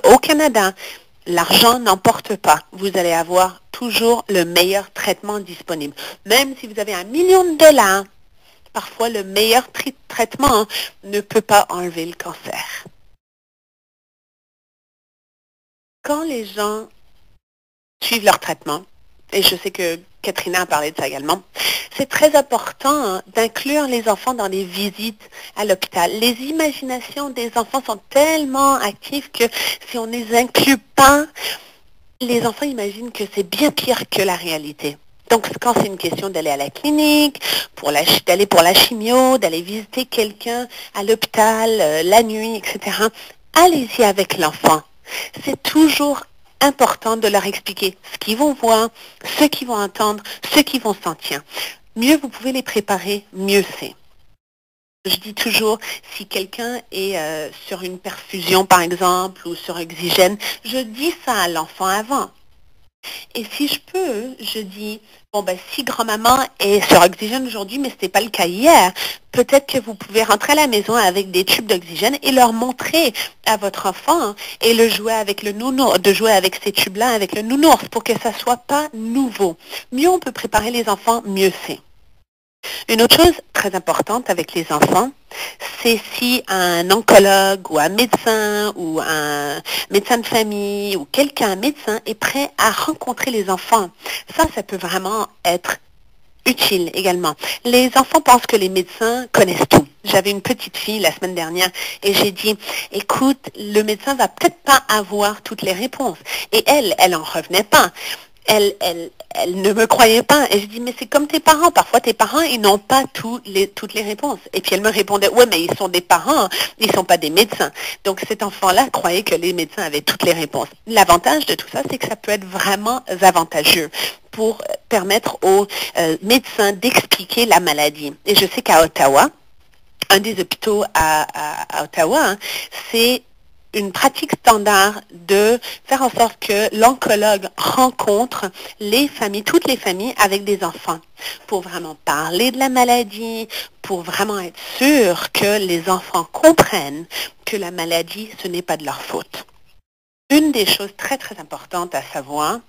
au Canada, l'argent n'emporte pas. Vous allez avoir toujours le meilleur traitement disponible. Même si vous avez $1 million, parfois le meilleur traitement ne peut pas enlever le cancer. Quand les gens suivent leur traitement, et je sais que Katrina a parlé de ça également, c'est très important d'inclure les enfants dans les visites à l'hôpital. Les imaginations des enfants sont tellement actives que si on ne les inclut pas, les enfants imaginent que c'est bien pire que la réalité. Donc, quand c'est une question d'aller à la clinique, d'aller pour la chimio, d'aller visiter quelqu'un à l'hôpital la nuit, etc., allez-y avec l'enfant. C'est toujours important de leur expliquer ce qu'ils vont voir, ce qu'ils vont entendre, ce qu'ils vont sentir. Mieux vous pouvez les préparer, mieux c'est. Je dis toujours, si quelqu'un est sur une perfusion, par exemple, ou sur oxygène, je dis ça à l'enfant avant. Et si je peux, je dis, bon ben si grand-maman est sur oxygène aujourd'hui, mais ce n'était pas le cas hier, peut-être que vous pouvez rentrer à la maison avec des tubes d'oxygène et leur montrer à votre enfant et le jouer avec le nounours, de jouer avec ces tubes-là avec le nounours pour que ça ne soit pas nouveau. Mieux on peut préparer les enfants, mieux c'est. Une autre chose très importante avec les enfants, c'est si un oncologue ou un médecin de famille ou un médecin est prêt à rencontrer les enfants. Ça peut vraiment être utile également. Les enfants pensent que les médecins connaissent tout. J'avais une petite fille la semaine dernière et j'ai dit, écoute, le médecin va peut-être pas avoir toutes les réponses. Et elle en revenait pas. Elle ne me croyait pas. Et je dis, mais c'est comme tes parents. Parfois, tes parents, ils n'ont pas toutes les réponses. Et puis, elle me répondait, ouais, mais ils sont des parents, ils ne sont pas des médecins. Donc, cet enfant-là croyait que les médecins avaient toutes les réponses. L'avantage de tout ça, c'est que ça peut être vraiment avantageux pour permettre aux médecins d'expliquer la maladie. Et je sais qu'à Ottawa, un des hôpitaux à Ottawa, c'est une pratique standard de faire en sorte que l'oncologue rencontre les familles, toutes les familles avec des enfants pour vraiment parler de la maladie, pour vraiment être sûr que les enfants comprennent que la maladie, ce n'est pas de leur faute. Une des choses très, très importantes à savoir,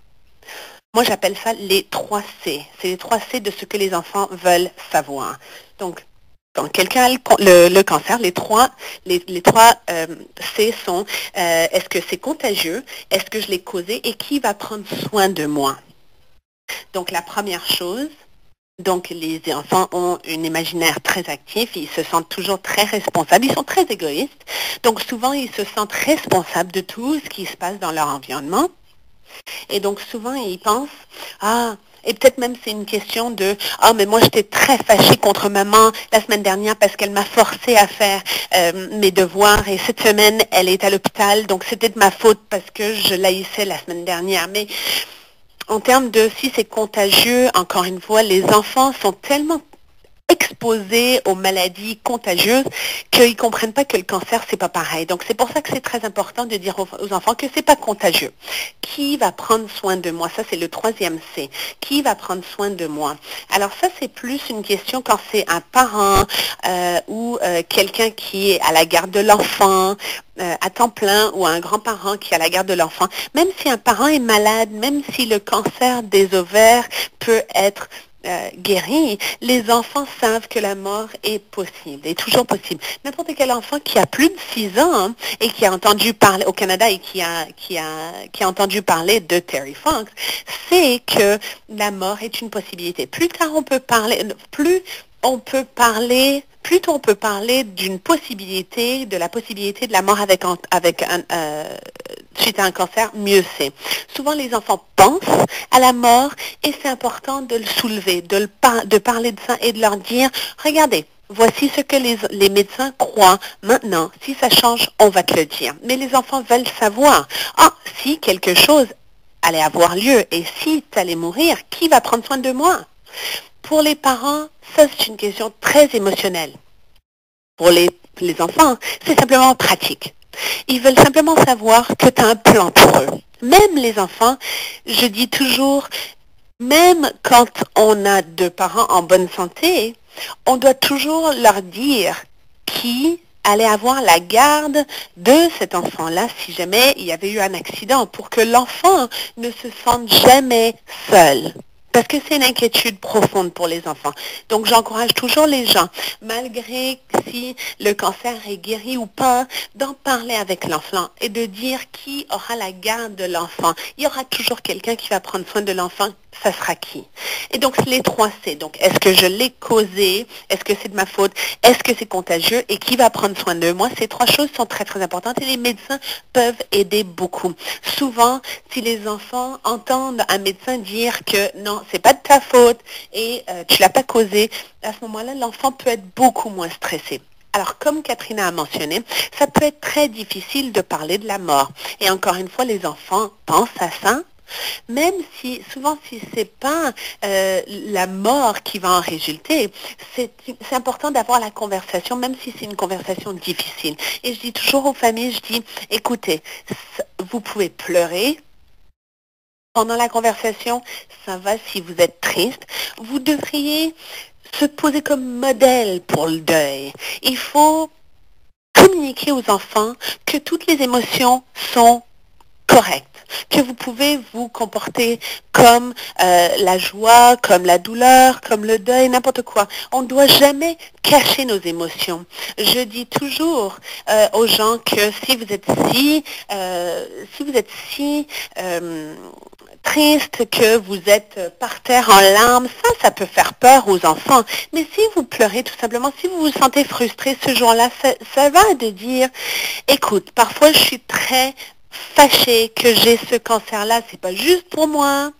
moi j'appelle ça les 3 C. C'est les 3 C de ce que les enfants veulent savoir. Donc, quand quelqu'un a le cancer, les trois C sont est-ce que c'est contagieux, est-ce que je l'ai causé et qui va prendre soin de moi. Donc la première chose, donc les enfants ont un imaginaire très actif, ils se sentent toujours très responsables, ils sont très égoïstes, donc souvent ils se sentent responsables de tout ce qui se passe dans leur environnement. Et donc souvent ils pensent, et peut-être même c'est une question de « Ah, mais moi j'étais très fâchée contre maman la semaine dernière parce qu'elle m'a forcé à faire mes devoirs et cette semaine elle est à l'hôpital, donc c'était de ma faute parce que je l'haïssais la semaine dernière. » Mais en termes de si c'est contagieux, encore une fois, les enfants sont tellement exposés aux maladies contagieuses qu'ils ne comprennent pas que le cancer, c'est pas pareil. Donc, c'est pour ça que c'est très important de dire aux enfants que c'est pas contagieux. Qui va prendre soin de moi? Ça, c'est le 3e C. Qui va prendre soin de moi? Alors, ça, c'est plus une question quand c'est un parent ou quelqu'un qui est à la garde de l'enfant, à temps plein ou un grand-parent qui est à la garde de l'enfant. Même si un parent est malade, même si le cancer des ovaires peut être guéri, les enfants savent que la mort est possible, est toujours possible. N'importe quel enfant qui a plus de 6 ans et qui a entendu parler au Canada et qui a entendu parler de Terry Fox, sait que la mort est une possibilité. Plus tard on peut parler, plus on peut parler d'une possibilité, de la possibilité de la mort suite à un cancer, mieux c'est. Souvent, les enfants pensent à la mort et c'est important de le soulever, de parler de ça et de leur dire, regardez, voici ce que les médecins croient. Maintenant, si ça change, on va te le dire. Mais les enfants veulent savoir, si quelque chose allait avoir lieu et si tu allais mourir, qui va prendre soin de moi? Pour les parents, ça c'est une question très émotionnelle. Pour les enfants, c'est simplement pratique. Ils veulent simplement savoir que tu as un plan pour eux. Même les enfants, je dis toujours, même quand on a 2 parents en bonne santé, on doit toujours leur dire qui allait avoir la garde de cet enfant-là si jamais il y avait eu un accident, pour que l'enfant ne se sente jamais seul. Parce que c'est une inquiétude profonde pour les enfants. Donc, j'encourage toujours les gens, malgré si le cancer est guéri ou pas, d'en parler avec l'enfant et de dire qui aura la garde de l'enfant. Il y aura toujours quelqu'un qui va prendre soin de l'enfant. Ça sera qui? Et donc, les 3 C. Donc, est-ce que je l'ai causé? Est-ce que c'est de ma faute? Est-ce que c'est contagieux? Et qui va prendre soin de moi? Ces 3 choses sont très, très importantes et les médecins peuvent aider beaucoup. Souvent, si les enfants entendent un médecin dire que non, c'est pas de ta faute et tu l'as pas causé, à ce moment-là, l'enfant peut être beaucoup moins stressé. Alors, comme Katrina a mentionné, ça peut être très difficile de parler de la mort. Et encore une fois, les enfants pensent à ça, même si, souvent, si c'est pas la mort qui va en résulter, c'est important d'avoir la conversation, même si c'est une conversation difficile. Et je dis toujours aux familles, je dis, écoutez, vous pouvez pleurer pendant la conversation, ça va si vous êtes triste. Vous devriez se poser comme modèle pour le deuil. Il faut communiquer aux enfants que toutes les émotions sont correctes, que vous pouvez vous comporter comme la joie, comme la douleur, comme le deuil, n'importe quoi. On ne doit jamais cacher nos émotions. Je dis toujours aux gens que si vous êtes si triste, que vous êtes par terre en larmes, ça peut faire peur aux enfants. Mais si vous pleurez tout simplement, si vous vous sentez frustré ce jour-là, ça va de dire, écoute, parfois je suis très fâchée que j'ai ce cancer-là, c'est pas juste pour moi.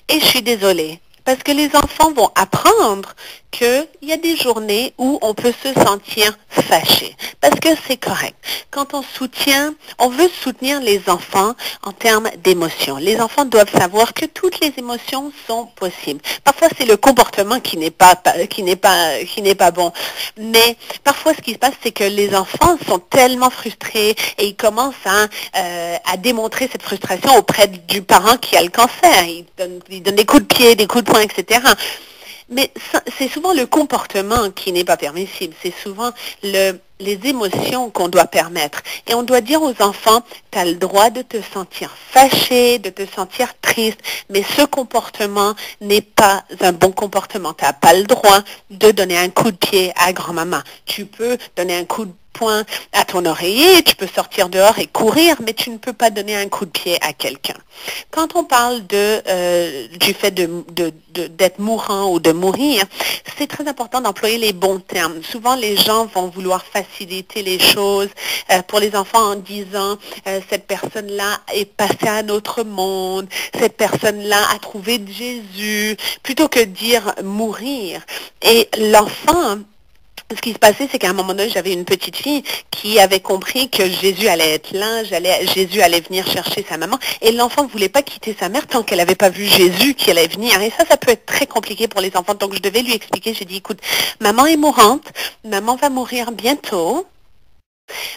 Et je suis désolée. Parce que les enfants vont apprendre qu'il y a des journées où on peut se sentir fâché. Parce que c'est correct. Quand on soutient, on veut soutenir les enfants en termes d'émotions. Les enfants doivent savoir que toutes les émotions sont possibles. Parfois, c'est le comportement qui n'est pas bon. Mais parfois, ce qui se passe, c'est que les enfants sont tellement frustrés et ils commencent à démontrer cette frustration auprès du parent qui a le cancer. Ils donnent des coups de pied, des coups de poing, etc. Mais c'est souvent le comportement qui n'est pas permissible. C'est souvent les émotions qu'on doit permettre. Et on doit dire aux enfants, tu as le droit de te sentir fâché, de te sentir triste, mais ce comportement n'est pas un bon comportement. Tu n'as pas le droit de donner un coup de pied à grand-maman. Tu peux donner un coup de poing à ton oreiller, tu peux sortir dehors et courir, mais tu ne peux pas donner un coup de pied à quelqu'un. Quand on parle du fait d'être mourant ou de mourir, c'est très important d'employer les bons termes. Souvent, les gens vont vouloir faciliter les choses pour les enfants en disant cette personne-là est passée à un autre monde, cette personne-là a trouvé Jésus, plutôt que dire mourir. Et l'enfant, ce qui se passait, c'est qu'à un moment donné, j'avais une petite fille qui avait compris que Jésus allait être là, Jésus allait venir chercher sa maman, et l'enfant ne voulait pas quitter sa mère tant qu'elle n'avait pas vu Jésus qui allait venir. Et ça peut être très compliqué pour les enfants. Donc, je devais lui expliquer, j'ai dit, écoute, maman est mourante, maman va mourir bientôt,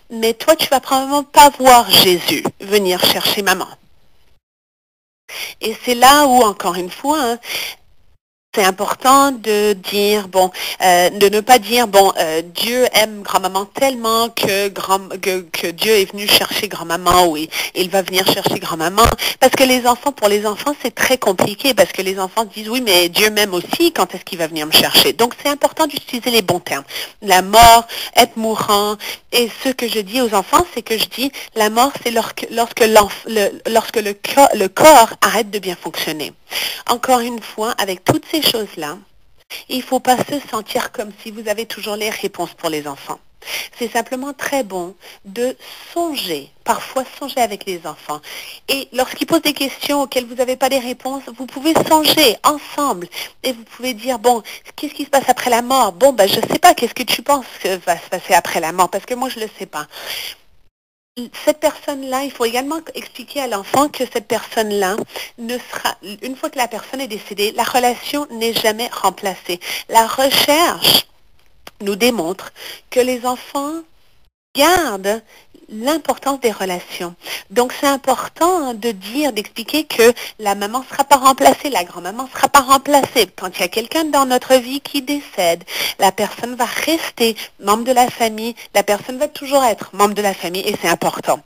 mais toi, tu vas probablement pas voir Jésus venir chercher maman. Et c'est là où, encore une fois, c'est important de dire, de ne pas dire, Dieu aime grand-maman tellement que Dieu est venu chercher grand-maman, ou il va venir chercher grand-maman. Parce que pour les enfants, c'est très compliqué, parce que les enfants disent, oui, mais Dieu m'aime aussi, quand est-ce qu'il va venir me chercher? Donc, c'est important d'utiliser les bons termes. La mort, être mourant, et ce que je dis aux enfants, c'est que je dis, la mort, c'est lorsque le corps arrête de bien fonctionner. Encore une fois, avec toutes ces choses-là, il ne faut pas se sentir comme si vous avez toujours les réponses pour les enfants. C'est simplement très bon de parfois songer avec les enfants. Et lorsqu'ils posent des questions auxquelles vous n'avez pas les réponses, vous pouvez songer ensemble. Et vous pouvez dire, qu'est-ce qui se passe après la mort? Je ne sais pas, qu'est-ce que tu penses que va se passer après la mort? Parce que moi, je ne le sais pas. Cette personne-là, il faut également expliquer à l'enfant que cette personne-là une fois que la personne est décédée, la relation n'est jamais remplacée. La recherche nous démontre que les enfants garde l'importance des relations. Donc, c'est important de dire, d'expliquer que la maman ne sera pas remplacée, la grand-maman ne sera pas remplacée. Quand il y a quelqu'un dans notre vie qui décède, la personne va rester membre de la famille, la personne va toujours être membre de la famille et c'est important.